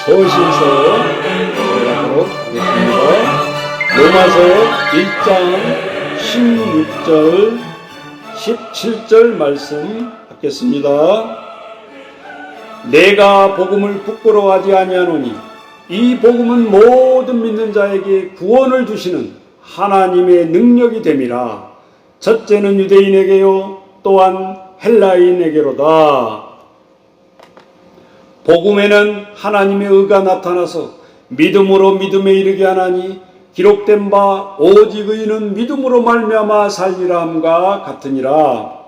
서신서 들어가도록 하겠습니다. 로마서 1장 16절 17절 말씀 받겠습니다. 내가 복음을 부끄러워하지 아니하노니 이 복음은 모든 믿는 자에게 구원을 주시는 하나님의 능력이 됨이라. 첫째는 유대인에게요 또한 헬라인에게로다. 복음에는 하나님의 의가 나타나서 믿음으로 믿음에 이르게 하나니 기록된 바 오직 의인은 믿음으로 말미암아 살리라 함과 같으니라.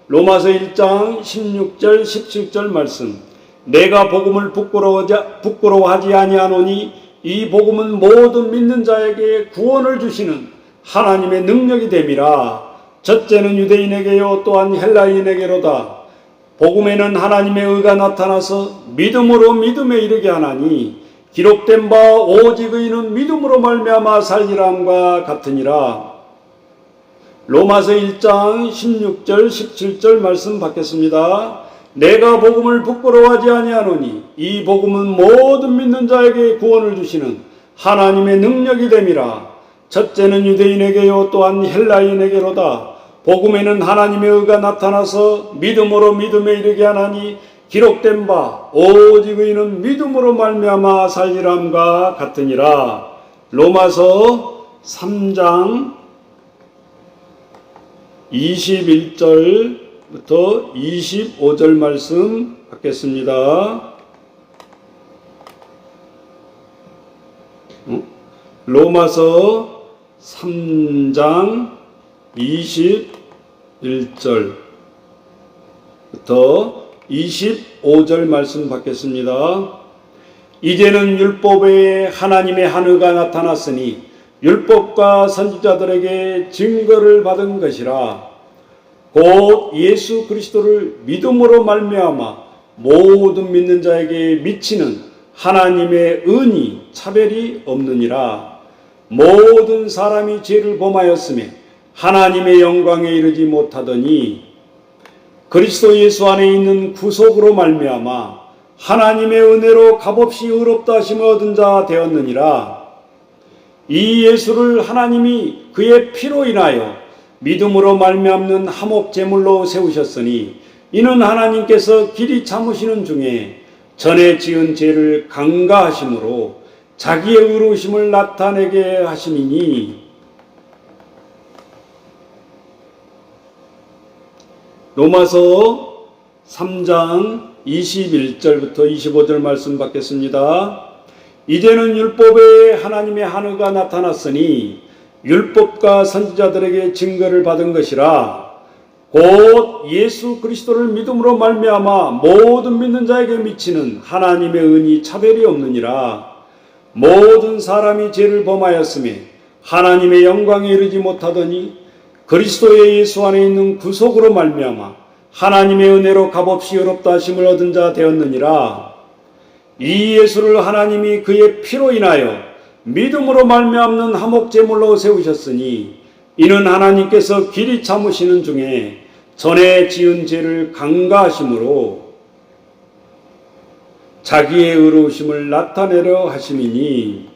로마서 1장 16절 17절 말씀. 내가 복음을 부끄러워하지 아니하노니 이 복음은 모든 믿는 자에게 구원을 주시는 하나님의 능력이 됨이라. 첫째는 유대인에게요 또한 헬라인에게로다. 복음에는 하나님의 의가 나타나서 믿음으로 믿음에 이르게 하나니 기록된 바 오직 의인은 믿음으로 말미암아 살리라 함과 같으니라. 로마서 1장 16절 17절 말씀 받겠습니다. 내가 복음을 부끄러워하지 아니하노니 이 복음은 모든 믿는 자에게 구원을 주시는 하나님의 능력이 됨이라. 첫째는 유대인에게요 또한 헬라인에게로다. 복음에는 하나님의 의가 나타나서 믿음으로 믿음에 이르게 하나니 기록된 바 오직 의인은 믿음으로 말미암아 살리라 함과 같으니라. 로마서 3장 21절부터 25절 말씀 받겠습니다. 로마서 3장 21절부터 25절 말씀 받겠습니다. 이제는 율법에 하나님의 한의가 나타났으니 율법과 선지자들에게 증거를 받은 것이라. 곧 예수 그리스도를 믿음으로 말미암아 모든 믿는 자에게 미치는 하나님의 은이 차별이 없느니라. 모든 사람이 죄를 범하였음에 하나님의 영광에 이르지 못하더니 그리스도 예수 안에 있는 구속으로 말미암아 하나님의 은혜로 값없이 의롭다 하심을 얻은 자 되었느니라. 이 예수를 하나님이 그의 피로 인하여 믿음으로 말미암는 화목 제물로 세우셨으니 이는 하나님께서 길이 참으시는 중에 전에 지은 죄를 강가하심으로 자기의 의로우심을 나타내게 하심이니. 로마서 3장 21절부터 25절 말씀 받겠습니다. 이제는 율법에 하나님의 한의가 나타났으니 율법과 선지자들에게 증거를 받은 것이라. 곧 예수 그리스도를 믿음으로 말미암아 모든 믿는 자에게 미치는 하나님의 은이 차별이 없느니라. 모든 사람이 죄를 범하였음에 하나님의 영광에 이르지 못하더니 그리스도의 예수 안에 있는 구속으로 말미암아 하나님의 은혜로 값없이 의롭다 하심을 얻은 자 되었느니라. 이 예수를 하나님이 그의 피로 인하여 믿음으로 말미암는 화목 제물로 세우셨으니 이는 하나님께서 길이 참으시는 중에 전에 지은 죄를 강가하심으로 자기의 의로우심을 나타내려 하심이니.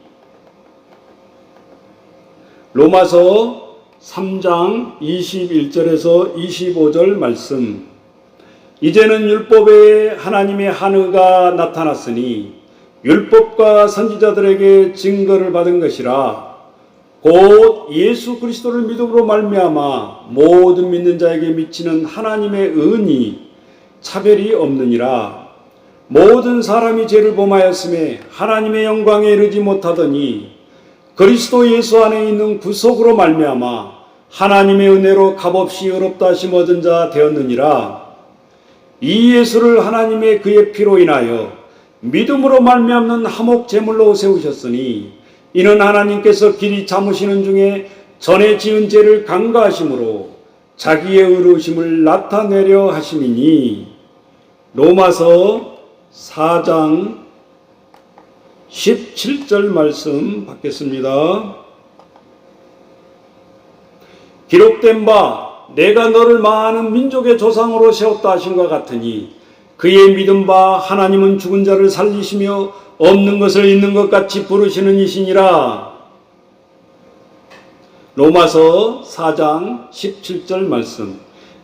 로마서 3장 21절에서 25절 말씀. 이제는 율법에 하나님의 한의가 나타났으니 율법과 선지자들에게 증거를 받은 것이라. 곧 예수 그리스도를 믿음으로 말미암아 모든 믿는 자에게 미치는 하나님의 은이 차별이 없느니라. 모든 사람이 죄를 범하였음에 하나님의 영광에 이르지 못하더니 그리스도 예수 안에 있는 구속으로 말미암아 하나님의 은혜로 값없이 의롭다 하심 얻은 자 되었느니라. 이 예수를 하나님의 그의 피로 인하여 믿음으로 말미암는 화목 제물로 세우셨으니 이는 하나님께서 길이 참으시는 중에 전에 지은 죄를 강가하심으로 자기의 의로우심을 나타내려 하심이니. 로마서 4장 17절 말씀 받겠습니다. 기록된 바 내가 너를 많은 민족의 조상으로 세웠다 하신 것 같으니 그의 믿은 바 하나님은 죽은 자를 살리시며 없는 것을 있는 것 같이 부르시는 이시니라. 로마서 4장 17절 말씀.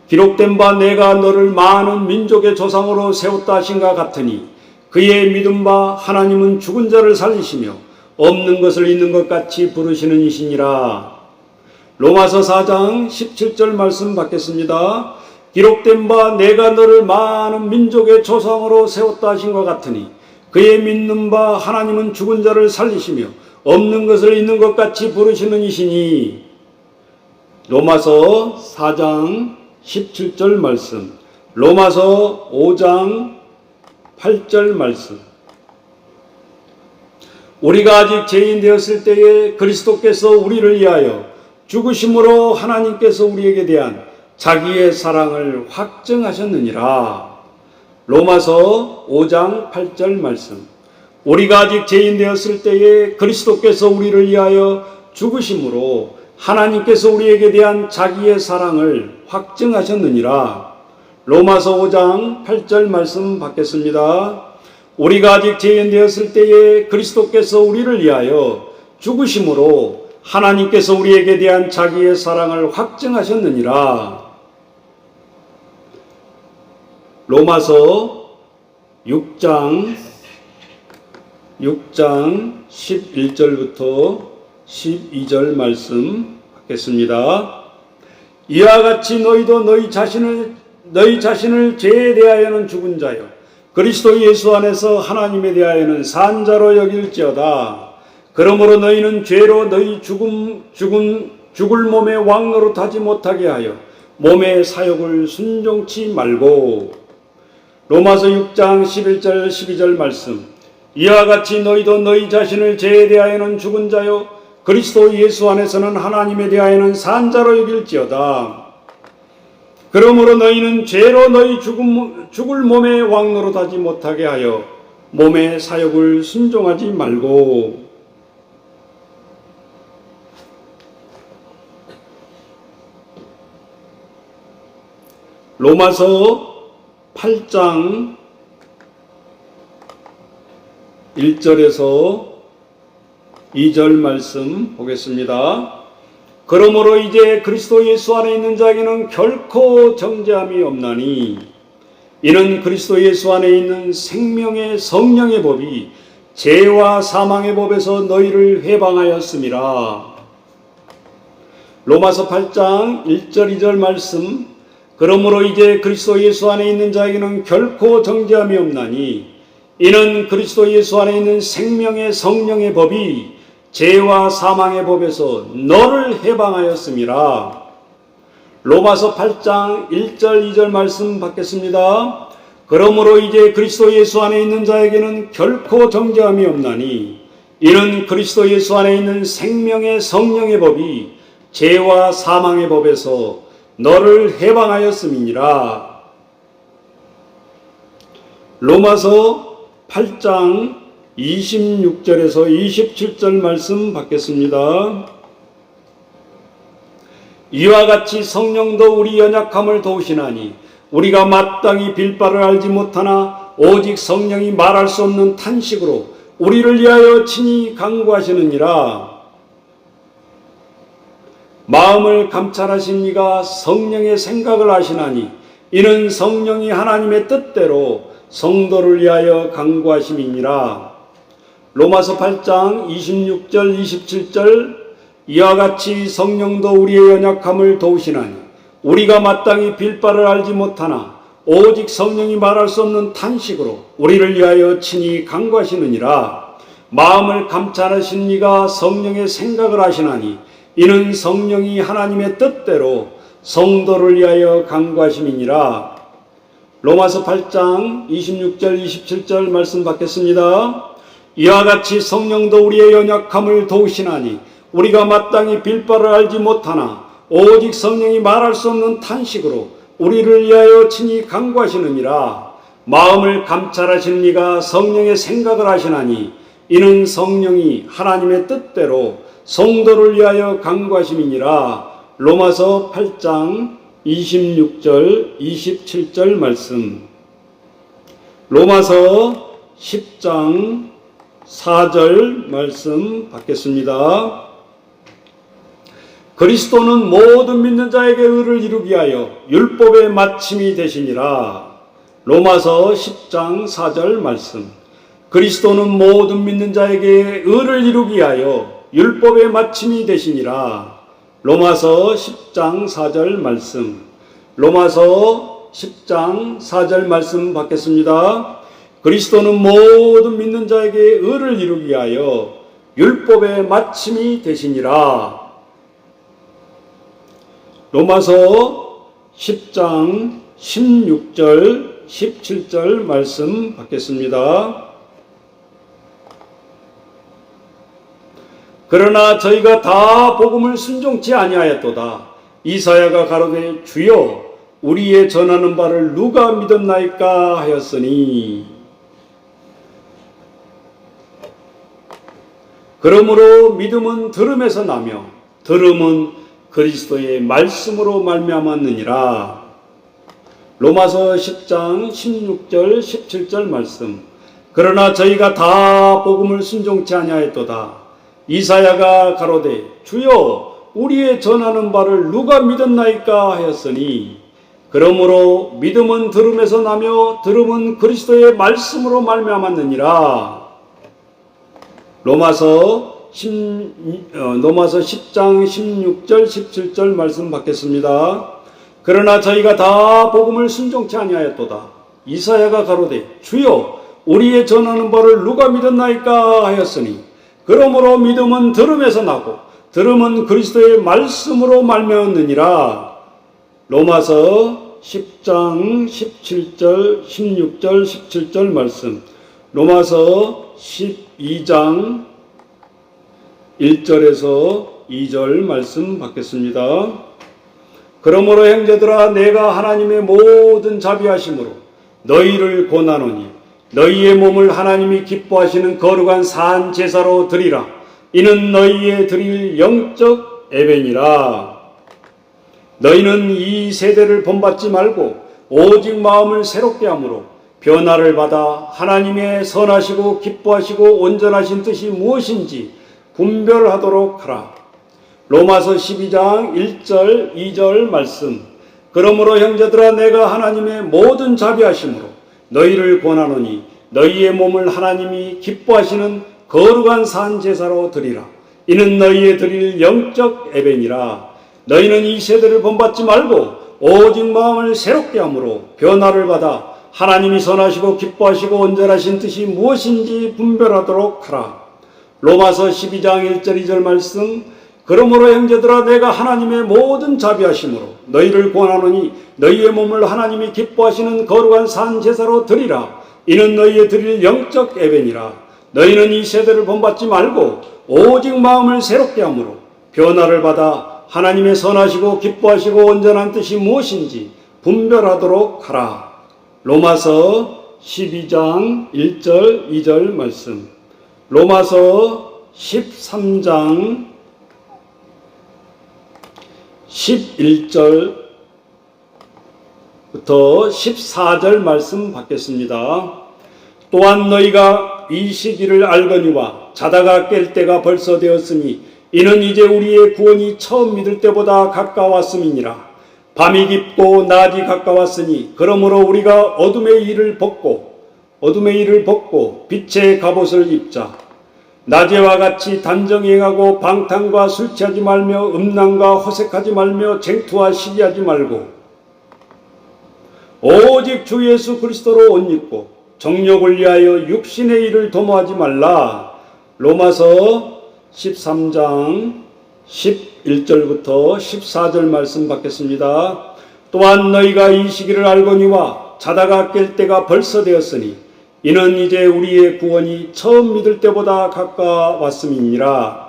기록된 바 내가 너를 많은 민족의 조상으로 세웠다 하신가 같으니 그의 믿은 바 하나님은 죽은 자를 살리시며 없는 것을 있는 것 같이 부르시는 이시니라. 로마서 4장 17절 말씀 받겠습니다. 기록된 바 내가 너를 많은 민족의 조상으로 세웠다 하신 것 같으니 그의 믿는 바 하나님은 죽은 자를 살리시며 없는 것을 있는 것 같이 부르시는 이시니. 로마서 4장 17절 말씀. 로마서 5장 8절 말씀. 우리가 아직 죄인 되었을 때에 그리스도께서 우리를 위하여 죽으심으로 하나님께서 우리에게 대한 자기의 사랑을 확증하셨느니라. 로마서 5장 8절 말씀. 우리가 아직 죄인 되었을 때에 그리스도께서 우리를 위하여 죽으심으로 하나님께서 우리에게 대한 자기의 사랑을 확증하셨느니라. 로마서 5장 8절 말씀 받겠습니다. 우리가 아직 죄인 되었을 때에 그리스도께서 우리를 위하여 죽으심으로 하나님께서 우리에게 대한 자기의 사랑을 확증하셨느니라. 로마서 6장 11절부터 12절 말씀 받겠습니다. 이와 같이 너희도 너희 자신을 죄에 대하여는 죽은 자요 그리스도 예수 안에서 하나님에 대하여는 산 자로 여길지어다. 그러므로 너희는 죄로 너희 죽을 몸의 왕 노릇하지 못하게 하여 몸의 사욕을 순종치 말고. 로마서 6장 11절 12절 말씀. 이와 같이 너희도 너희 자신을 죄에 대하여는 죽은 자요 그리스도 예수 안에서는 하나님에 대하여는 산 자로 여길지어다. 그러므로 너희는 죄로 너희 죽을 몸의 왕 노릇하지 못하게 하여 몸의 사욕을 순종하지 말고. 로마서 8장 1절에서 2절 말씀 보겠습니다. 그러므로 이제 그리스도 예수 안에 있는 자에게는 결코 정죄함이 없나니 이는 그리스도 예수 안에 있는 생명의 성령의 법이 죄와 사망의 법에서 너희를 해방하였음이라. 로마서 8장 1절 2절 말씀. 그러므로 이제 그리스도 예수 안에 있는 자에게는 결코 정죄함이 없나니 이는 그리스도 예수 안에 있는 생명의 성령의 법이 죄와 사망의 법에서 너를 해방하였음이라. 로마서 8장 1절 2절 말씀 받겠습니다. 그러므로 이제 그리스도 예수 안에 있는 자에게는 결코 정죄함이 없나니 이는 그리스도 예수 안에 있는 생명의 성령의 법이 죄와 사망의 법에서 너를 해방하였음이니라. 로마서 8장 26절에서 27절 말씀 받겠습니다. 이와 같이 성령도 우리 연약함을 도우시나니 우리가 마땅히 빌 바를 알지 못하나 오직 성령이 말할 수 없는 탄식으로 우리를 위하여 친히 간구하시느니라. 마음을 감찰하신 이가 성령의 생각을 아시나니 이는 성령이 하나님의 뜻대로 성도를 위하여 간구하심이니라. 로마서 8장 26절 27절. 이와 같이 성령도 우리의 연약함을 도우시나니 우리가 마땅히 빌 바를 알지 못하나 오직 성령이 말할 수 없는 탄식으로 우리를 위하여 친히 간구하시느니라. 마음을 감찰하신 이가 성령의 생각을 아시나니 이는 성령이 하나님의 뜻대로 성도를 위하여 간구하심이니라. 로마서 8장 26절 27절 말씀 받겠습니다. 이와 같이 성령도 우리의 연약함을 도우시나니 우리가 마땅히 빌 바를 알지 못하나 오직 성령이 말할 수 없는 탄식으로 우리를 위하여 친히 간구하시느니라. 마음을 감찰하시는 이가 성령의 생각을 하시나니 이는 성령이 하나님의 뜻대로 성도를 위하여 간구하심이니라. 로마서 8장 26절 27절 말씀. 로마서 10장 4절 말씀 받겠습니다. 그리스도는 모든 믿는 자에게 의를 이루기 위하여 율법의 마침이 되시니라. 로마서 10장 4절 말씀. 그리스도는 모든 믿는 자에게 의를 이루기 위하여 율법의 마침이 되시니라. 로마서 10장 4절 말씀. 로마서 10장 4절 말씀 받겠습니다. 그리스도는 모든 믿는 자에게 의를 이루기 위하여 율법의 마침이 되시니라. 로마서 10장 16절 17절 말씀 받겠습니다. 그러나 저희가 다 복음을 순종치 아니하였도다. 이사야가 가로되 주여 우리의 전하는 바를 누가 믿었나이까 하였으니, 그러므로 믿음은 들음에서 나며 들음은 그리스도의 말씀으로 말미암았느니라. 로마서 10장 16절 17절 말씀. 그러나 저희가 다 복음을 순종치 아니하였도다. 이사야가 가로되 주여 우리의 전하는 바를 누가 믿었나이까 하였으니, 그러므로 믿음은 들음에서 나며 들음은 그리스도의 말씀으로 말미암았느니라. 로마서 10장 16절 17절 말씀 받겠습니다. 그러나 저희가 다 복음을 순종치 아니하였도다. 이사야가 가로되 주여 우리의 전하는 바를 누가 믿었나이까 하였으니, 그러므로 믿음은 들음에서 나고 들음은 그리스도의 말씀으로 말미암느니라. 로마서 10장 17절 16절 17절 말씀. 로마서 12장 1절에서 2절 말씀 받겠습니다. 그러므로 형제들아 내가 하나님의 모든 자비하심으로 너희를 권하노니 너희의 몸을 하나님이 기뻐하시는 거룩한 산 제사로 드리라. 이는 너희의 드릴 영적 예배니라. 너희는 이 세대를 본받지 말고 오직 마음을 새롭게 함으로 변화를 받아 하나님의 선하시고 기뻐하시고 온전하신 뜻이 무엇인지 분별하도록 하라. 로마서 12장 1절 2절 말씀. 그러므로 형제들아 내가 하나님의 모든 자비하심으로 너희를 권하노니 너희의 몸을 하나님이 기뻐하시는 거룩한 산 제사로 드리라. 이는 너희의 드릴 영적 예배니라. 너희는 이 세대를 본받지 말고 오직 마음을 새롭게 함으로 변화를 받아 하나님이 선하시고 기뻐하시고 온전하신 뜻이 무엇인지 분별하도록 하라. 로마서 12장 1절 2절 말씀. 그러므로 형제들아 내가 하나님의 모든 자비하심으로 너희를 권하노니 너희의 몸을 하나님이 기뻐하시는 거룩한 산 제사로 드리라. 이는 너희의 드릴 영적 예배니라. 너희는 이 세대를 본받지 말고 오직 마음을 새롭게 함으로 변화를 받아 하나님의 선하시고 기뻐하시고 온전한 뜻이 무엇인지 분별하도록 하라. 로마서 12장 1절 2절 말씀. 로마서 13장 11절부터 14절 말씀 받겠습니다. 또한 너희가 이 시기를 알거니와 자다가 깰 때가 벌써 되었으니 이는 이제 우리의 구원이 처음 믿을 때보다 가까웠음이니라. 밤이 깊고 낮이 가까웠으니 그러므로 우리가 어둠의 일을 벗고 빛의 갑옷을 입자. 낮에와 같이 단정히 행하고 방탕과 술 취하지 말며 음란과 허색하지 말며 쟁투와 시기하지 말고 오직 주 예수 그리스도로 옷 입고 정욕을 위하여 육신의 일을 도모하지 말라. 로마서 13장 11절부터 14절 말씀 받겠습니다. 또한 너희가 이 시기를 알거니와 자다가 깰 때가 벌써 되었으니 이는 이제 우리의 구원이 처음 믿을 때보다 가까웠음이니라.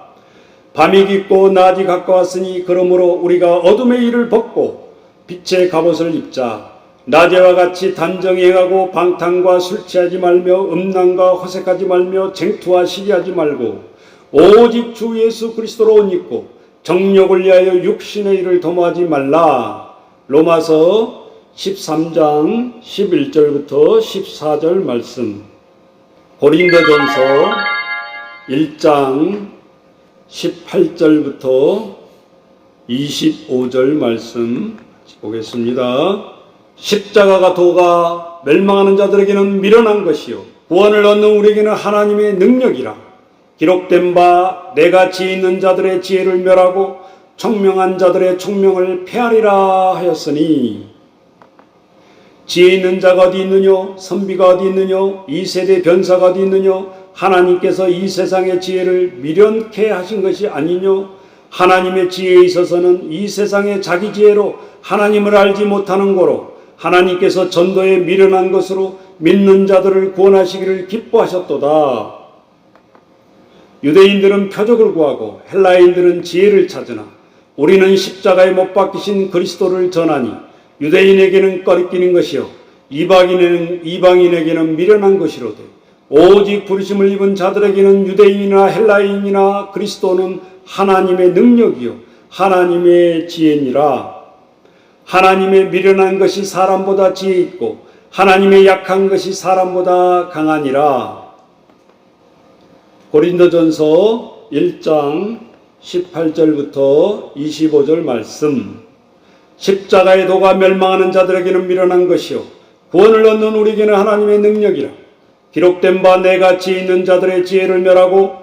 밤이 깊고 낮이 가까웠으니 그러므로 우리가 어둠의 일을 벗고 빛의 갑옷을 입자. 낮에와 같이 단정히 행하고 방탕과 술 취하지 말며 음란과 허색하지 말며 쟁투와 시기하지 말고 오직 주 예수 그리스도로 옷 입고 정욕을 위하여 육신의 일을 도모하지 말라. 로마서 13장 11절부터 14절 말씀, 고린도전서 1장 18절부터 25절 말씀 보겠습니다. 십자가가 도가 멸망하는 자들에게는 미련한 것이요 구원을 얻는 우리에게는 하나님의 능력이라. 기록된 바 내가 지혜 있는 자들의 지혜를 멸하고 총명한 자들의 총명을 폐하리라 하였으니, 지혜 있는 자가 어디 있느뇨? 선비가 어디 있느뇨? 이 세대 변사가 어디 있느뇨? 하나님께서 이 세상의 지혜를 미련케 하신 것이 아니뇨? 하나님의 지혜에 있어서는 이 세상의 자기 지혜로 하나님을 알지 못하는 고로 하나님께서 전도에 미련한 것으로 믿는 자들을 구원하시기를 기뻐하셨도다. 유대인들은 표적을 구하고 헬라인들은 지혜를 찾으나 우리는 십자가에 못 박히신 그리스도를 전하니 유대인에게는 꺼리끼는 것이요 이방인에게는 미련한 것이로되 오직 부르심을 입은 자들에게는 유대인이나 헬라인이나 그리스도는 하나님의 능력이요 하나님의 지혜니라. 하나님의 미련한 것이 사람보다 지혜 있고 하나님의 약한 것이 사람보다 강하니라. 고린도전서 1장 18절부터 25절 말씀, 십자가의 도가 멸망하는 자들에게는 미련한 것이요 구원을 얻는 우리에게는 하나님의 능력이라. 기록된 바 내가 지혜 있는 자들의 지혜를 멸하고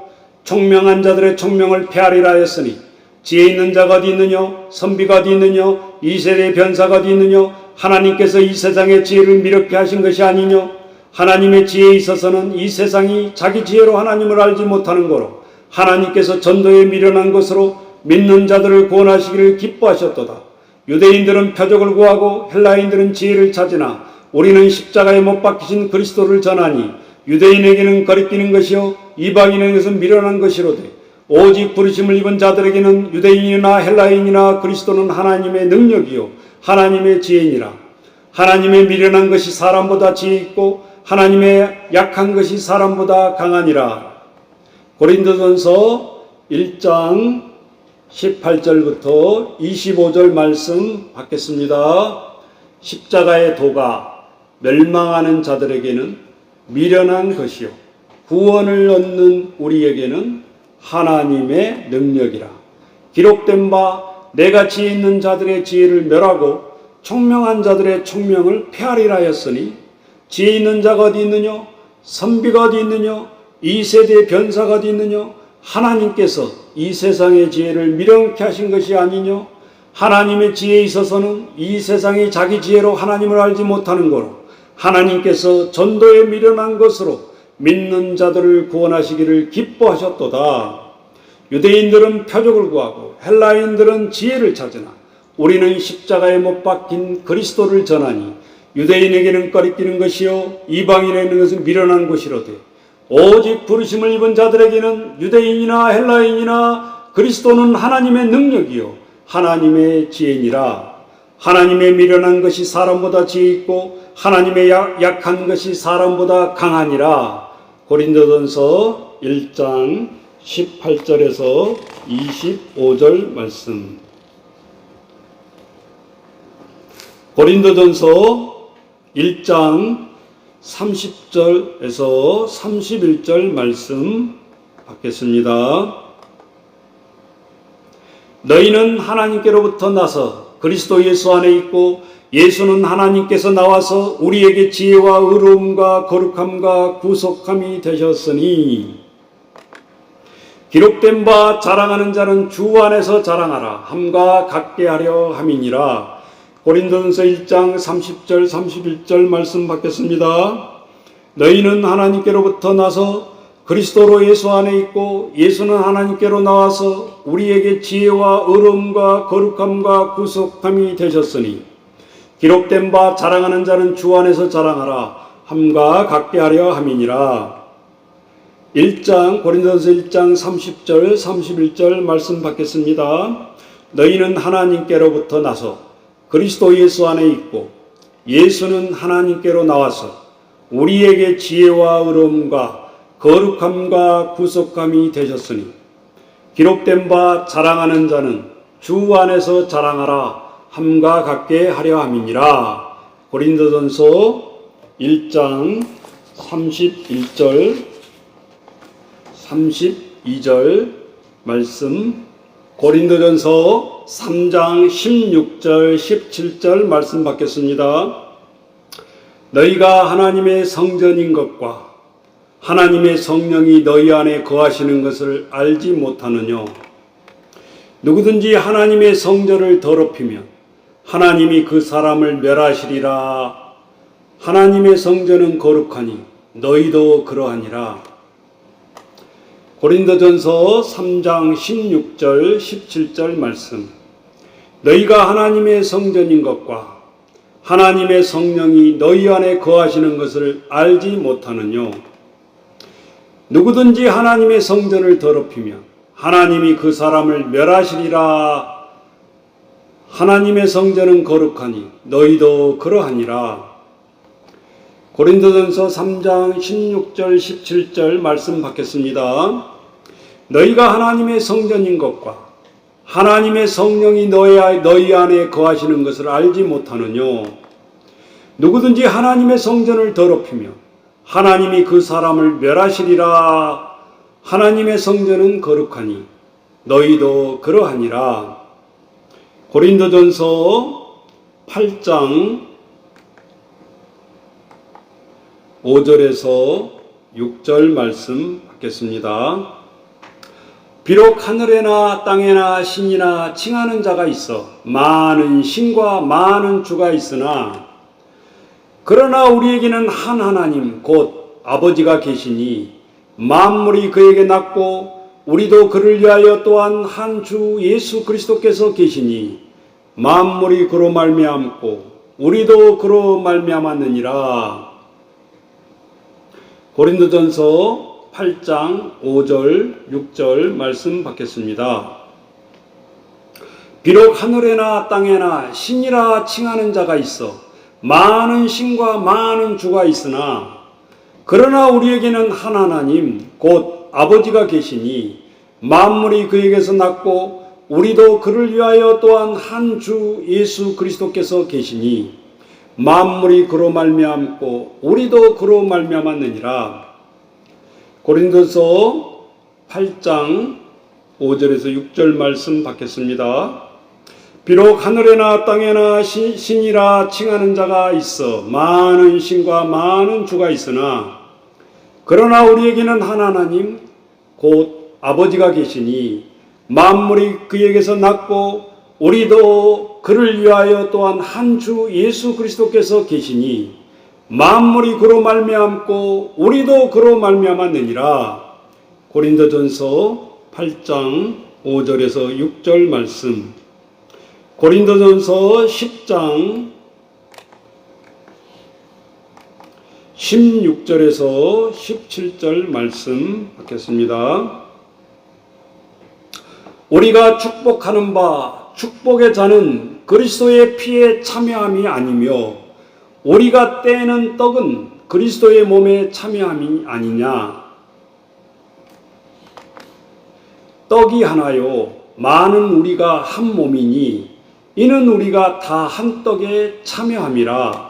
총명한 자들의 총명을 폐하리라 했으니, 지혜 있는 자가 어디 있느뇨? 선비가 어디 있느뇨? 이 세대의 변사가 어디 있느뇨? 하나님께서 이 세상의 지혜를 미렵게 하신 것이 아니뇨? 하나님의 지혜에 있어서는 이 세상이 자기 지혜로 하나님을 알지 못하는 거로 하나님께서 전도에 미련한 것으로 믿는 자들을 구원하시기를 기뻐하셨도다. 유대인들은 표적을 구하고 헬라인들은 지혜를 찾으나 우리는 십자가에 못 박히신 그리스도를 전하니 유대인에게는 거리끼는 것이요 이방인에게는 미련한 것이로되 오직 부르심을 입은 자들에게는 유대인이나 헬라인이나 그리스도는 하나님의 능력이요 하나님의 지혜니라. 하나님의 미련한 것이 사람보다 지혜 있고 하나님의 약한 것이 사람보다 강하니라. 고린도전서 1장 18절부터 25절 말씀 받겠습니다. 십자가의 도가 멸망하는 자들에게는 미련한 것이요 구원을 얻는 우리에게는 하나님의 능력이라. 기록된 바 내가 지혜 있는 자들의 지혜를 멸하고 총명한 자들의 총명을 폐하리라 하였으니, 지혜 있는 자가 어디 있느뇨? 선비가 어디 있느뇨? 이 세대의 변사가 어디 있느뇨? 하나님께서 이 세상의 지혜를 미련케 하신 것이 아니뇨? 하나님의 지혜에 있어서는 이 세상이 자기 지혜로 하나님을 알지 못하는 거로 하나님께서 전도에 미련한 것으로 믿는 자들을 구원하시기를 기뻐하셨도다. 유대인들은 표적을 구하고 헬라인들은 지혜를 찾으나 우리는 십자가에 못 박힌 그리스도를 전하니 유대인에게는 꺼리끼는 것이요 이방인에게는 것은 미련한 것이로되 오직 부르심을 입은 자들에게는 유대인이나 헬라인이나 그리스도는 하나님의 능력이요 하나님의 지혜니라. 하나님의 미련한 것이 사람보다 지혜 있고 하나님의 약한 것이 사람보다 강하니라. 고린도전서 1장 18절에서 25절 말씀. 고린도전서 1장 30절에서 31절 말씀 받겠습니다. 너희는 하나님께로부터 나서 그리스도 예수 안에 있고 예수는 하나님께서 나와서 우리에게 지혜와 의로움과 거룩함과 구속함이 되셨으니, 기록된 바 자랑하는 자는 주 안에서 자랑하라 함과 같게 하려 함이니라. 고린도전서 1장 30절 31절 말씀 받겠습니다. 너희는 하나님께로부터 나서 그리스도로 예수 안에 있고 예수는 하나님께로 나와서 우리에게 지혜와 의로움과 거룩함과 구속함이 되셨으니, 기록된 바 자랑하는 자는 주 안에서 자랑하라 함과 같게 하려 함이니라. 고린도전서 1장 30절 31절 말씀 받겠습니다. 너희는 하나님께로부터 나서 그리스도 예수 안에 있고 예수는 하나님께로 나와서 우리에게 지혜와 의로움과 거룩함과 구속함이 되셨으니, 기록된 바 자랑하는 자는 주 안에서 자랑하라 함과 같게 하려 함이니라. 고린도전서 1장 31절 32절 말씀, 고린도전서 3장 16절 17절 말씀 받겠습니다. 너희가 하나님의 성전인 것과 하나님의 성령이 너희 안에 거하시는 것을 알지 못하느뇨. 누구든지 하나님의 성전을 더럽히면 하나님이 그 사람을 멸하시리라. 하나님의 성전은 거룩하니 너희도 그러하니라. 고린도전서 3장 16절 17절 말씀, 너희가 하나님의 성전인 것과 하나님의 성령이 너희 안에 거하시는 것을 알지 못하느뇨. 누구든지 하나님의 성전을 더럽히면 하나님이 그 사람을 멸하시리라. 하나님의 성전은 거룩하니 너희도 그러하니라. 고린도전서 3장 16절 17절 말씀 받겠습니다. 너희가 하나님의 성전인 것과 하나님의 성령이 너희 안에 거하시는 것을 알지 못하느뇨. 누구든지 하나님의 성전을 더럽히며 하나님이 그 사람을 멸하시리라. 하나님의 성전은 거룩하니 너희도 그러하니라. 고린도전서 8장 5절에서 6절 말씀 받겠습니다. 비록 하늘에나 땅에나 신이나 칭하는 자가 있어 많은 신과 많은 주가 있으나 그러나 우리에게는 한 하나님 곧 아버지가 계시니 만물이 그에게 낳고 우리도 그를 위하여 또한 한 주 예수 그리스도께서 계시니 만물이 그로 말미암고 우리도 그로 말미암았느니라. 고린도전서 8장 5절 6절 말씀 받겠습니다. 비록 하늘에나 땅에나 신이라 칭하는 자가 있어 많은 신과 많은 주가 있으나 그러나 우리에게는 한 하나님 곧 아버지가 계시니 만물이 그에게서 났고 우리도 그를 위하여 또한 한 주 예수 그리스도께서 계시니 만물이 그로 말미암고 우리도 그로 말미암았느니라. 고린도서 8장 5절에서 6절 말씀 받겠습니다. 비록 하늘에나 땅에나 신이라 칭하는 자가 있어 많은 신과 많은 주가 있으나 그러나 우리에게는 한 하나님 곧 아버지가 계시니 만물이 그에게서 났고 우리도 그를 위하여 또한 한 주 예수 그리스도께서 계시니 만물이 그로 말미암고 우리도 그로 말미암았느니라. 고린도전서 8장 5절에서 6절 말씀, 고린도전서 10장 16절에서 17절 말씀 받겠습니다. 우리가 축복하는 바 축복의 자는 그리스도의 피에 참여함이 아니며 우리가 떼는 떡은 그리스도의 몸에 참여함이 아니냐. 떡이 하나요 많은 우리가 한 몸이니 이는 우리가 다 한 떡에 참여함이라.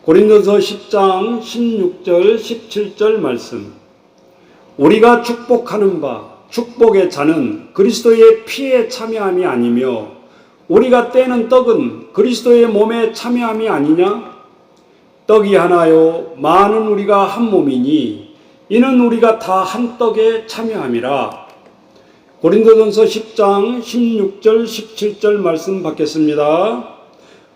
고린도서 10장 16절 17절 말씀, 우리가 축복하는 바 축복의 자는 그리스도의 피에 참여함이 아니며 우리가 떼는 떡은 그리스도의 몸에 참여함이 아니냐. 떡이 하나요 많은 우리가 한 몸이니 이는 우리가 다 한 떡에 참여함이라. 고린도전서 10장 16절 17절 말씀 받겠습니다.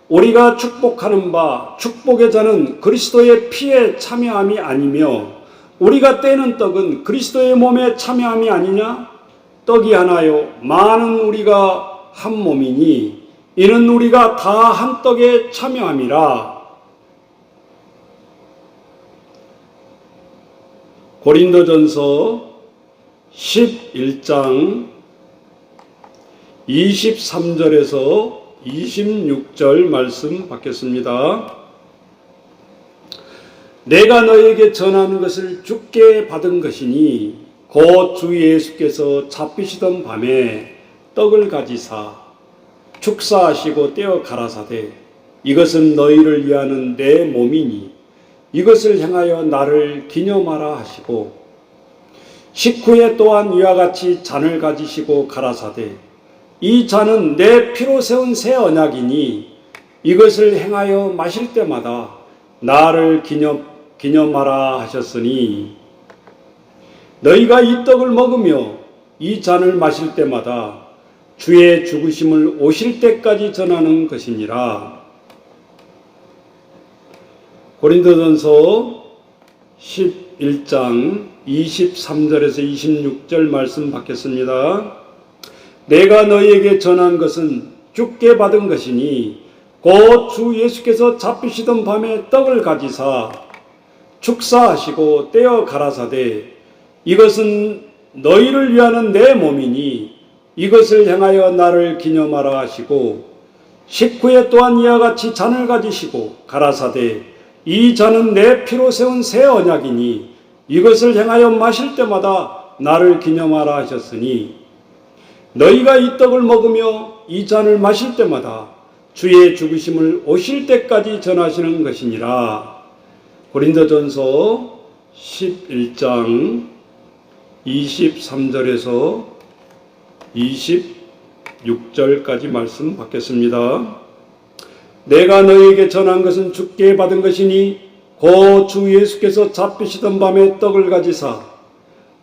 우리가 축복하는 바 축복의 자는 그리스도의 피에 참여함이 아니며 우리가 떼는 떡은 그리스도의 몸에 참여함이 아니냐. 떡이 하나요 많은 우리가 한 몸이니 이는 우리가 다 한 떡에 참여함이라. 고린도전서 11장 23절에서 26절 말씀 받겠습니다. 내가 너에게 전하는 것을 주께 받은 것이니 곧 주 예수께서 잡히시던 밤에 떡을 가지사 축사하시고 떼어 가라사대 이것은 너희를 위하는 내 몸이니 이것을 행하여 나를 기념하라 하시고 식후에 또한 이와 같이 잔을 가지시고 가라사대 이 잔은 내 피로 세운 새 언약이니 이것을 행하여 마실 때마다 나를 기념하라 하셨으니 너희가 이 떡을 먹으며 이 잔을 마실 때마다 주의 죽으심을 오실 때까지 전하는 것이니라. 고린도전서 11장 23절에서 26절 말씀 받겠습니다. 내가 너희에게 전한 것은 주께 받은 것이니 곧 주 예수께서 잡히시던 밤에 떡을 가지사 축사하시고 떼어 가라사대 이것은 너희를 위하는 내 몸이니 이것을 행하여 나를 기념하라 하시고 식후에 또한 이와 같이 잔을 가지시고 가라사대 이 잔은 내 피로 세운 새 언약이니 이것을 행하여 마실 때마다 나를 기념하라 하셨으니 너희가 이 떡을 먹으며 이 잔을 마실 때마다 주의 죽으심을 오실 때까지 전하시는 것이니라. 고린도전서 11장 23절에서 26절까지 말씀 받겠습니다. 내가 너희에게 전한 것은 주께 받은 것이니 곧 주 예수께서 잡히시던 밤에 떡을 가지사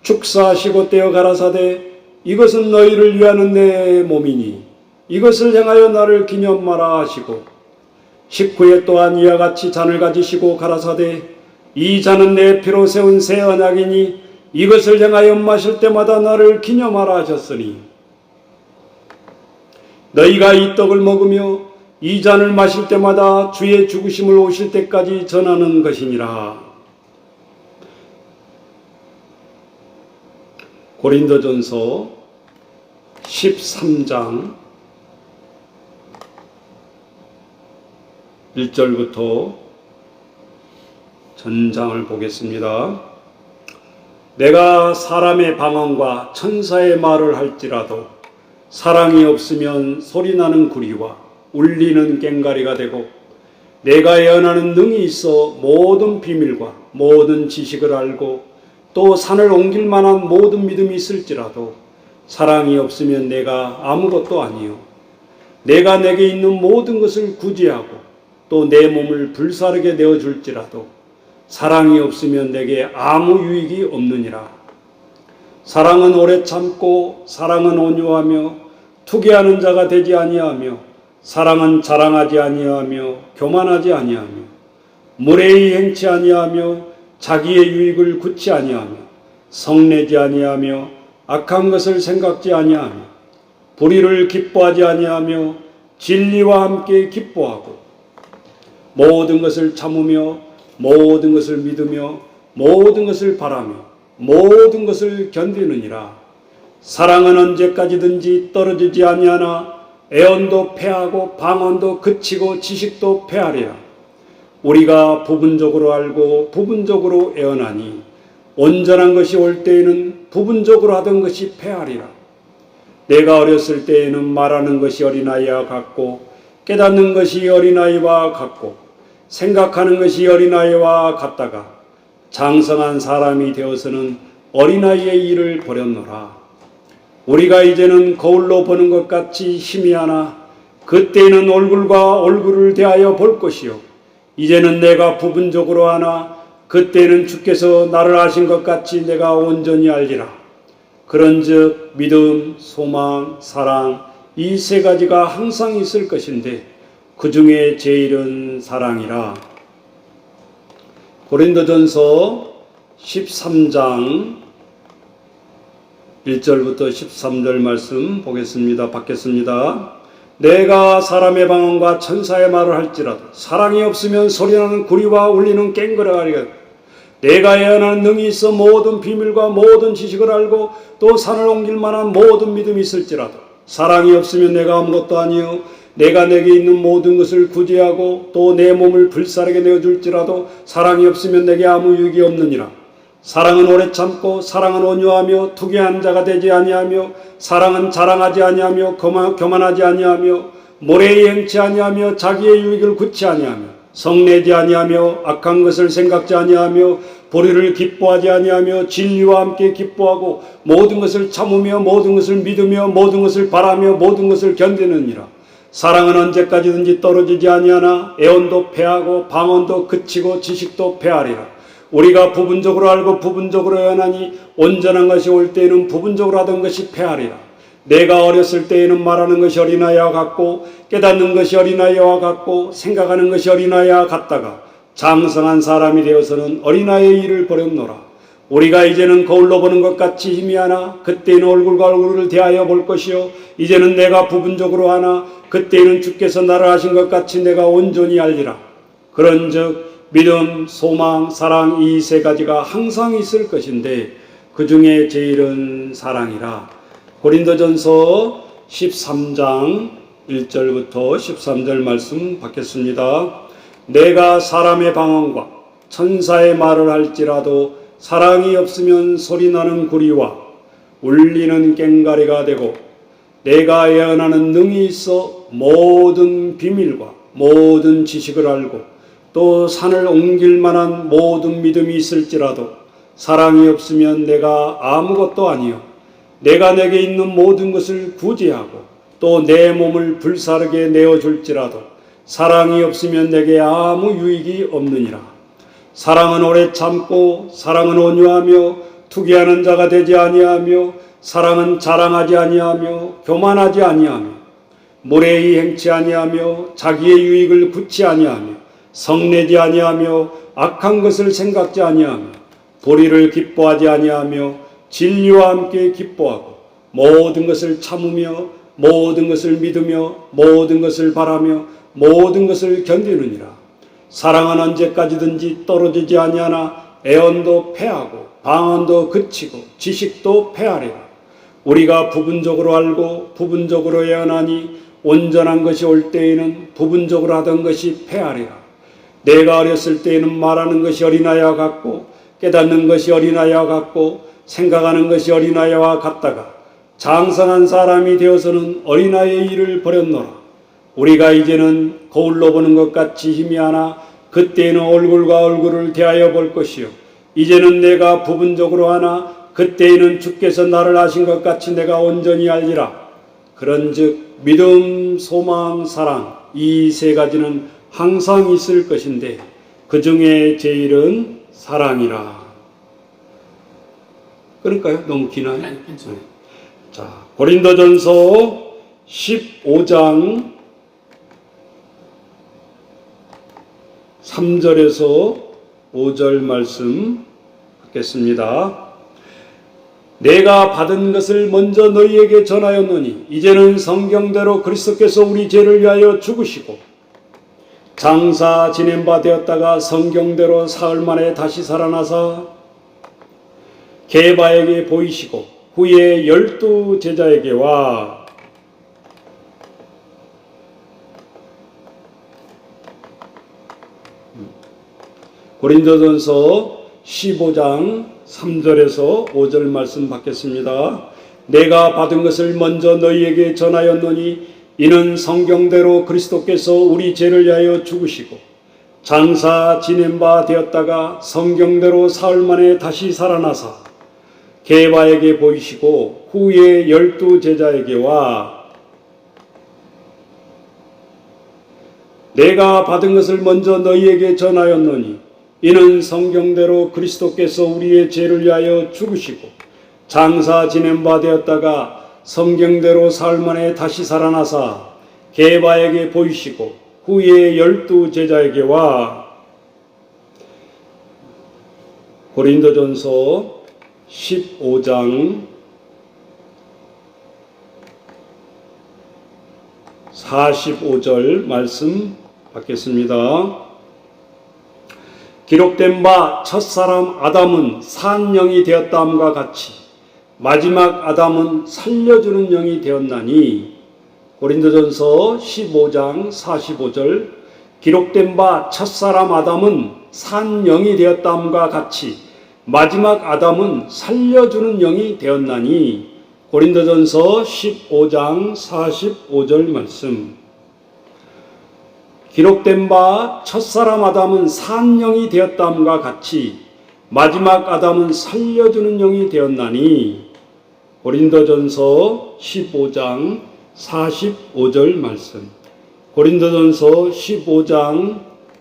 축사하시고 떼어 가라사대 이것은 너희를 위하는 내 몸이니 이것을 행하여 나를 기념하라 하시고 식후에 또한 이와 같이 잔을 가지시고 가라사대 이 잔은 내 피로 세운 새 언약이니 이것을 행하여 마실 때마다 나를 기념하라 하셨으니 너희가 이 떡을 먹으며 이 잔을 마실 때마다 주의 죽으심을 오실 때까지 전하는 것이니라. 고린도전서 13장 1절부터 전장을 보겠습니다. 내가 사람의 방언과 천사의 말을 할지라도 사랑이 없으면 소리나는 구리와 울리는 꽹과리가 되고 내가 예언하는 능이 있어 모든 비밀과 모든 지식을 알고 또 산을 옮길 만한 모든 믿음이 있을지라도 사랑이 없으면 내가 아무것도 아니요 내가 내게 있는 모든 것을 구제하고 또 내 몸을 불사르게 내어줄지라도 사랑이 없으면 내게 아무 유익이 없느니라. 사랑은 오래 참고 사랑은 온유하며 투기하는 자가 되지 아니하며 사랑은 자랑하지 아니하며 교만하지 아니하며 무례히 행치 아니하며 자기의 유익을 굳지 아니하며 성내지 아니하며 악한 것을 생각지 아니하며 불의를 기뻐하지 아니하며 진리와 함께 기뻐하고 모든 것을 참으며 모든 것을 믿으며 모든 것을 바라며 모든 것을 견디느니라. 사랑은 언제까지든지 떨어지지 아니하나 애언도 패하고 방언도 그치고 지식도 패하리라. 우리가 부분적으로 알고 부분적으로 애언하니 온전한 것이 올 때에는 부분적으로 하던 것이 패하리라. 내가 어렸을 때에는 말하는 것이 어린아이와 같고 깨닫는 것이 어린아이와 같고 생각하는 것이 어린아이와 같다가 장성한 사람이 되어서는 어린아이의 일을 버렸노라. 우리가 이제는 거울로 보는 것 같이 희미하나 그때는 얼굴과 얼굴을 대하여 볼 것이요 이제는 내가 부분적으로 하나 그때는 주께서 나를 아신 것 같이 내가 온전히 알리라. 그런즉 믿음, 소망, 사랑 이 세 가지가 항상 있을 것인데 그 중에 제일은 사랑이라. 고린도전서 13장 1절부터 13절 말씀 보겠습니다. 받겠습니다. 내가 사람의 방언과 천사의 말을 할지라도 사랑이 없으면 소리나는 구리와 울리는 꽹과리가 내가 예언하는 능이 있어 모든 비밀과 모든 지식을 알고 또 산을 옮길 만한 모든 믿음이 있을지라도 사랑이 없으면 내가 아무것도 아니요 내가 내게 있는 모든 것을 구제하고 또 내 몸을 불사르게 내어줄지라도 사랑이 없으면 내게 아무 유익이 없느니라. 사랑은 오래 참고 사랑은 온유하며 투기한 자가 되지 아니하며 사랑은 자랑하지 아니하며 교만하지 아니하며 모래에 행치 아니하며 자기의 유익을 굳지 아니하며 성내지 아니하며 악한 것을 생각지 아니하며 보리를 기뻐하지 아니하며 진리와 함께 기뻐하고 모든 것을 참으며 모든 것을 믿으며 모든 것을 바라며 모든 것을 견디느니라. 사랑은 언제까지든지 떨어지지 아니하나 애언도 패하고 방언도 그치고 지식도 패하리라. 우리가 부분적으로 알고 부분적으로 애언하니 온전한 것이 올 때에는 부분적으로 하던 것이 패하리라. 내가 어렸을 때에는 말하는 것이 어린아이와 같고 깨닫는 것이 어린아이와 같고 생각하는 것이 어린아이와 같다가 장성한 사람이 되어서는 어린아이의 일을 버렸노라. 우리가 이제는 거울로 보는 것 같이 희미하나 그때에는 얼굴과 얼굴을 대하여 볼 것이요 이제는 내가 부분적으로 하나 그때에는 주께서 나를 하신 것 같이 내가 온전히 알리라. 그런즉 믿음, 소망, 사랑 이 세 가지가 항상 있을 것인데 그 중에 제일은 사랑이라. 고린도전서 13장 1절부터 13절 말씀 받겠습니다. 내가 사람의 방언과 천사의 말을 할지라도 사랑이 없으면 소리나는 구리와 울리는 꽹과리가 되고 내가 예언하는 능이 있어 모든 비밀과 모든 지식을 알고 또 산을 옮길 만한 모든 믿음이 있을지라도 사랑이 없으면 내가 아무것도 아니요 내가 내게 있는 모든 것을 구제하고 또 내 몸을 불사르게 내어줄지라도 사랑이 없으면 내게 아무 유익이 없느니라. 사랑은 오래 참고 사랑은 온유하며 투기하는 자가 되지 아니하며 사랑은 자랑하지 아니하며 교만하지 아니하며 무례히 행치 아니하며 자기의 유익을 굳지 아니하며 성내지 아니하며 악한 것을 생각지 아니하며 도리를 기뻐하지 아니하며 진리와 함께 기뻐하고 모든 것을 참으며 모든 것을 믿으며 모든 것을 바라며 모든 것을 견디느니라. 사랑은 언제까지든지 떨어지지 아니하나 애언도 패하고 방언도 그치고 지식도 패하리라. 우리가 부분적으로 알고 부분적으로 애언하니 온전한 것이 올 때에는 부분적으로 하던 것이 패하리라. 내가 어렸을 때에는 말하는 것이 어린아이와 같고 깨닫는 것이 어린아이와 같고 생각하는 것이 어린아이와 같다가 장성한 사람이 되어서는 어린아이의 일을 버렸노라. 우리가 이제는 거울로 보는 것 같이 희미하나 그때에는 얼굴과 얼굴을 대하여 볼 것이요 이제는 내가 부분적으로 하나 그때에는 주께서 나를 하신 것 같이 내가 온전히 알리라. 그런즉 믿음, 소망, 사랑 이 세 가지는 항상 있을 것인데 그 중에 제일은 사랑이라. 그러니까요. 너무 기나요? 네. 자, 고린도전서 15장 3절에서 5절 말씀 받겠습니다. 내가 받은 것을 먼저 너희에게 전하였노니 이제는 성경대로 그리스도께서 우리 죄를 위하여 죽으시고 장사 지낸 바 되었다가 성경대로 사흘 만에 다시 살아나사 게바에게 보이시고 후에 12 제자에게와 고린도전서 15장 3절에서 5절 말씀 받겠습니다. 내가 받은 것을 먼저 너희에게 전하였노니 이는 성경대로 그리스도께서 우리 죄를 위하여 죽으시고 장사 지낸 바 되었다가 성경대로 사흘 만에 다시 살아나사 게바에게 보이시고 후에 12 제자에게와 내가 받은 것을 먼저 너희에게 전하였노니 이는 성경대로 그리스도께서 우리의 죄를 위하여 죽으시고 장사 지낸 바 되었다가 성경대로 사흘 만에 다시 살아나사 게바에게 보이시고 후에 12 제자에게와 고린도전서 15장 45절 말씀 받겠습니다. 기록된 바 첫사람 아담은 산 영이 되었다함과 같이 마지막 아담은 살려주는 영이 되었나니 고린도전서 15장 45절 기록된 바 첫사람 아담은 산 영이 되었다함과 같이 마지막 아담은 살려주는 영이 되었나니 고린도전서 15장 45절 말씀 기록된 바 첫사람 아담은 산 영이 되었다함과 같이 마지막 아담은 살려주는 영이 되었나니. 고린도전서 15장 45절 말씀. 고린도전서 15장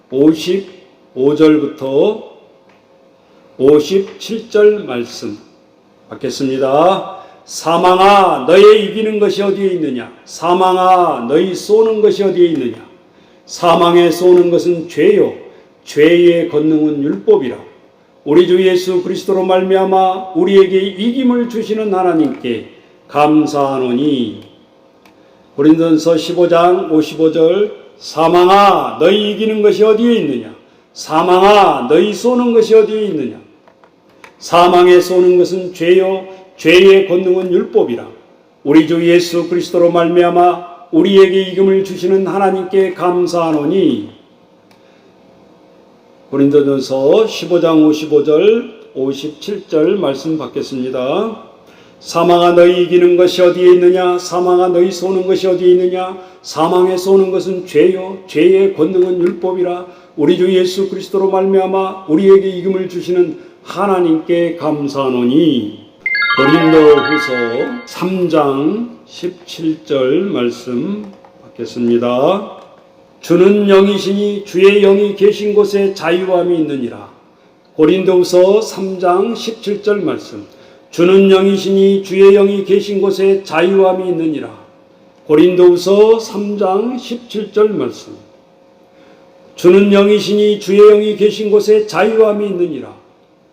55절부터 57절 말씀 받겠습니다. 사망아 너의 이기는 것이 어디에 있느냐? 사망아 너희 쏘는 것이 어디에 있느냐? 사망에 쏘는 것은 죄요 죄의 권능은 율법이라. 우리 주 예수 그리스도로 말미암아 우리에게 이김을 주시는 하나님께 감사하노니. 고린도전서 15장 55절. 사망아 너희 이기는 것이 어디에 있느냐? 사망아 너희 쏘는 것이 어디에 있느냐? 사망에 쏘는 것은 죄요 죄의 권능은 율법이라. 우리 주 예수 그리스도로 말미암아 우리에게 이김을 주시는 하나님께 감사하노니. 고린도전서 15장 55절 57절 말씀 받겠습니다. 사망아 너희 이기는 것이 어디에 있느냐? 사망아 너희 쏘는 것이 어디에 있느냐? 사망에 쏘는 것은 죄요 죄의 권능은 율법이라. 우리 주 예수 그리스도로 말미암아 우리에게 이김을 주시는 하나님께 감사하노니. 고린도후서 3장 17절 말씀 받겠습니다. 주는 영이시니 주의 영이 계신 곳에 자유함이 있느니라. 고린도후서 3장 17절 말씀. 주는 영이시니 주의 영이 계신 곳에 자유함이 있느니라. 고린도후서 3장 17절 말씀. 주는 영이시니 주의 영이 계신 곳에 자유함이 있느니라.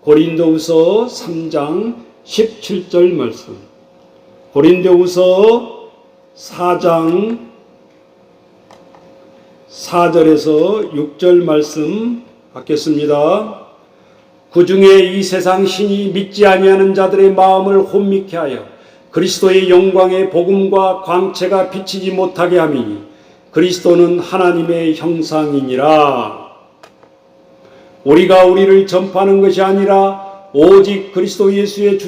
고린도후서 3장 17절 말씀. 고린도후서 4장 4절에서 6절 말씀 받겠습니다. 그중에 이 세상 신이 믿지 아니하는 자들의 마음을 혼미케 하여 그리스도의 영광의 복음과 광채가 비치지 못하게 함이니 그리스도는 하나님의 형상이니라. 우리가 우리를 전파하는 것이 아니라 오직 그리스도 예수의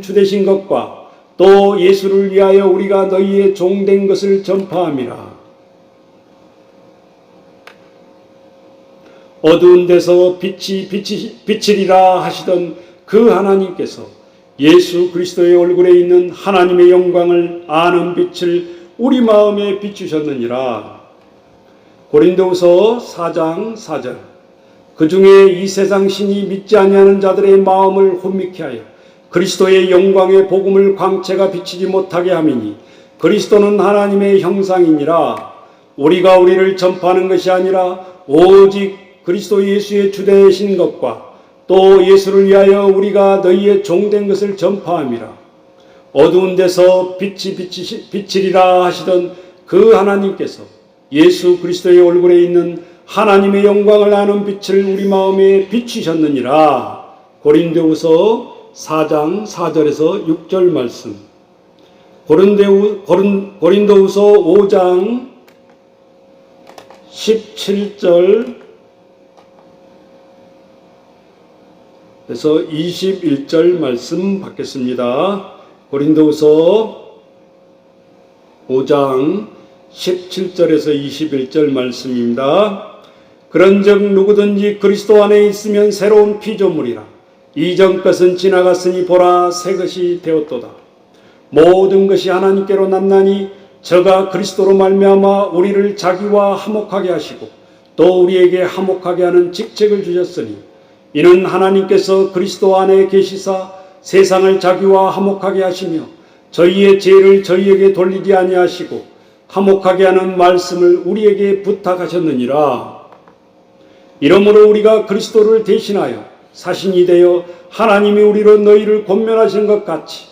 주되신 것과 또 예수를 위하여 우리가 너희의 종된 것을 전파함이라. 어두운 데서 빛이 비치리라 하시던 그 하나님께서 예수 그리스도의 얼굴에 있는 하나님의 영광을 아는 빛을 우리 마음에 비추셨느니라. 고린도후서 4장 4절. 그중에 이 세상 신이 믿지 아니하는 자들의 마음을 혼미케 하여 그리스도의 영광의 복음을 광채가 비치지 못하게 함이니 그리스도는 하나님의 형상이니라. 우리가 우리를 전파하는 것이 아니라 오직 그리스도 예수의 주되신 것과 또 예수를 위하여 우리가 너희의 종된 것을 전파함이라. 어두운 데서 빛이 비치리라 하시던 그 하나님께서 예수 그리스도의 얼굴에 있는 하나님의 영광을 아는 빛을 우리 마음에 비추셨느니라. 고린도후서 4장 4절에서 6절 말씀. 고린도후서 5장 17절 그래서 21절 말씀 받겠습니다. 고린도후서 5장 17절에서 21절 말씀입니다. 그런즉 누구든지 그리스도 안에 있으면 새로운 피조물이라. 이전 것은 지나갔으니 보라 새 것이 되었도다. 모든 것이 하나님께로 났나니 저가 그리스도로 말미암아 우리를 자기와 화목하게 하시고 또 우리에게 화목하게 하는 직책을 주셨으니 이는 하나님께서 그리스도 안에 계시사 세상을 자기와 화목하게 하시며 저희의 죄를 저희에게 돌리지 아니하시고 화목하게 하는 말씀을 우리에게 부탁하셨느니라. 이러므로 우리가 그리스도를 대신하여 사신이 되어 하나님이 우리로 너희를 권면하시는 것 같이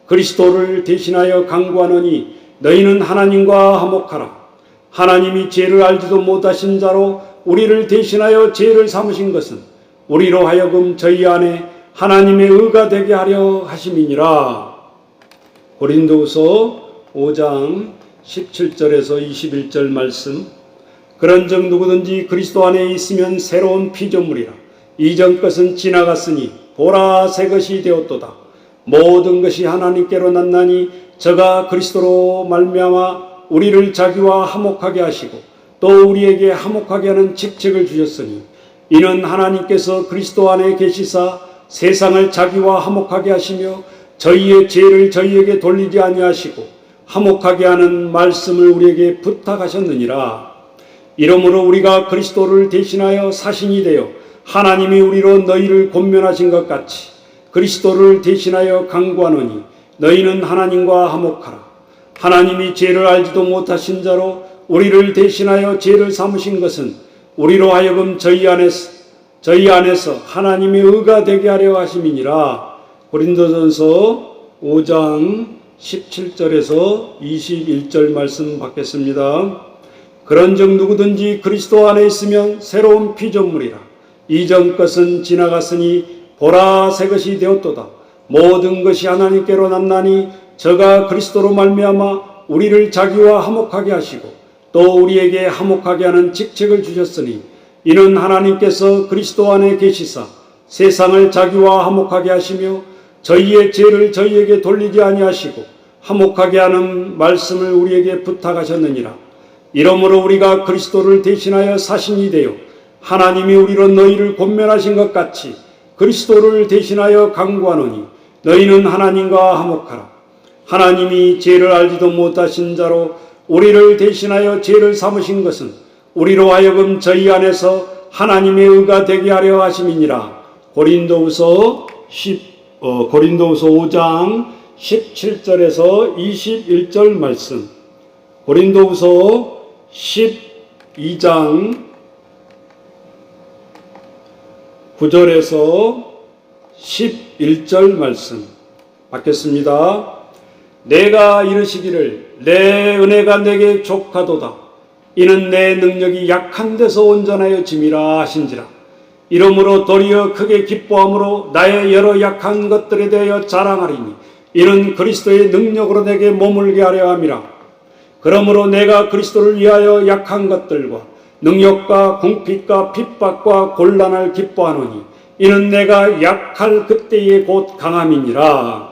그리스도를 대신하여 간구하노니 너희는 하나님과 화목하라. 하나님이 죄를 알지도 못하신 자로 우리를 대신하여 죄를 삼으신 것은 우리로 하여금 저희 안에 하나님의 의가 되게 하려 하심이니라. 고린도후서 5장 17절에서 21절 말씀. 그런즉 누구든지 그리스도 안에 있으면 새로운 피조물이라. 이전 것은 지나갔으니 보라 새 것이 되었도다. 모든 것이 하나님께로 났나니 저가 그리스도로 말미암아 우리를 자기와 화목하게 하시고 또 우리에게 화목하게 하는 직책을 주셨으니 이는 하나님께서 그리스도 안에 계시사 세상을 자기와 화목하게 하시며 저희의 죄를 저희에게 돌리지 아니하시고 화목하게 하는 말씀을 우리에게 부탁하셨느니라. 이러므로 우리가 그리스도를 대신하여 사신이 되어 하나님이 우리로 너희를 권면하신 것 같이 그리스도를 대신하여 간구하노니 너희는 하나님과 화목하라. 하나님이 죄를 알지도 못하신 자로 우리를 대신하여 죄를 삼으신 것은 우리로 하여금 저희 안에서 하나님의 의가 되게 하려 하심이니라. 고린도전서 5장 17절에서 21절 말씀 받겠습니다. 그런즉 누구든지 그리스도 안에 있으면 새로운 피조물이라. 이전 것은 지나갔으니 보라 새 것이 되었도다. 모든 것이 하나님께로 났나니 저가 그리스도로 말미암아 우리를 자기와 화목하게 하시고 또 우리에게 화목하게 하는 직책을 주셨으니 이는 하나님께서 그리스도 안에 계시사 세상을 자기와 화목하게 하시며 저희의 죄를 저희에게 돌리지 아니하시고 화목하게 하는 말씀을 우리에게 부탁하셨느니라. 이러므로 우리가 그리스도를 대신하여 사신이 되어 하나님이 우리로 너희를 권면하신 것 같이 그리스도를 대신하여 간구하노니 너희는 하나님과 화목하라. 하나님이 죄를 알지도 못하신 자로 우리를 대신하여 죄를 삼으신 것은 우리로 하여금 저희 안에서 하나님의 의가 되게 하려 하심이니라. 고린도후서 5장 17절에서 21절 말씀. 고린도후서 12장 9절에서 11절 말씀 받겠습니다. 내가 이르시기를 내 은혜가 내게 족하도다. 이는 내 능력이 약한 데서 온전하여 짐이라 하신지라. 이러므로 도리어 크게 기뻐함으로 나의 여러 약한 것들에 대하여 자랑하리니 이는 그리스도의 능력으로 내게 머물게 하려 함이라. 그러므로 내가 그리스도를 위하여 약한 것들과 능력과 궁핍과 핍박과 곤란을 기뻐하노니 이는 내가 약할 그때에 곧 강함이니라.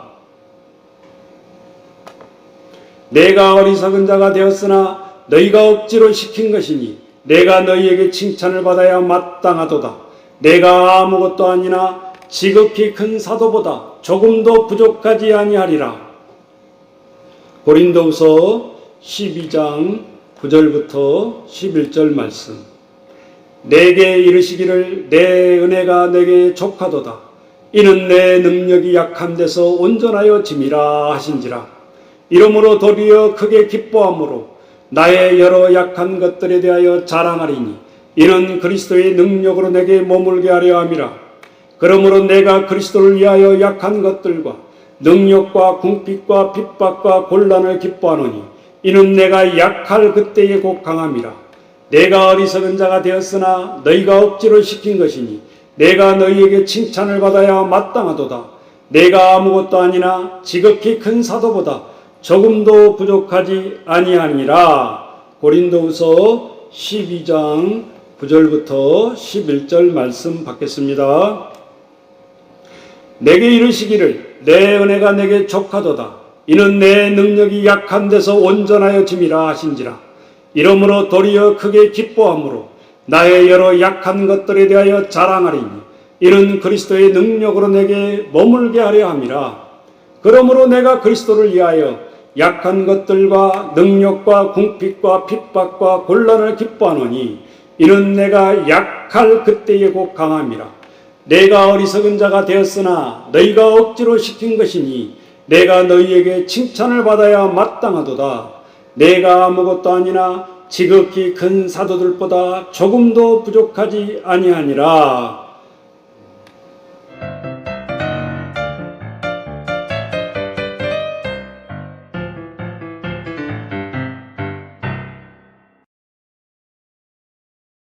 내가 어리석은 자가 되었으나 너희가 억지로 시킨 것이니 내가 너희에게 칭찬을 받아야 마땅하도다. 내가 아무것도 아니나 지극히 큰 사도보다 조금도 부족하지 아니하리라. 고린도후서 12장 9절부터 11절 말씀. 내게 이르시기를 내 은혜가 내게 족하도다. 이는 내 능력이 약한 데서 온전하여 짐이라 하신지라. 이러므로 도리어 크게 기뻐함으로 나의 여러 약한 것들에 대하여 자랑하리니 이는 그리스도의 능력으로 내게 머물게 하려 함이라. 그러므로 내가 그리스도를 위하여 약한 것들과 능력과 궁핍과 핍박과 곤란을 기뻐하노니 이는 내가 약할 그때에 곧 강함이라. 내가 어리석은 자가 되었으나 너희가 억지로 시킨 것이니 내가 너희에게 칭찬을 받아야 마땅하도다. 내가 아무것도 아니나 지극히 큰 사도보다 조금도 부족하지 아니하니라. 고린도후서 12장 9절부터 11절 말씀 받겠습니다. 내게 이르시기를 내 은혜가 내게 족하도다. 이는 내 능력이 약한 데서 온전하여 짐이라 하신지라. 이러므로 도리어 크게 기뻐함으로 나의 여러 약한 것들에 대하여 자랑하리니 이는 그리스도의 능력으로 내게 머물게 하려 함이라. 그러므로 내가 그리스도를 위하여 약한 것들과 능력과 궁핍과 핍박과 곤란을 기뻐하노니 이는 내가 약할 그때에 곧 강함이라. 내가 어리석은 자가 되었으나 너희가 억지로 시킨 것이니 내가 너희에게 칭찬을 받아야 마땅하도다. 내가 아무것도 아니나 지극히 큰 사도들보다 조금도 부족하지 아니하니라.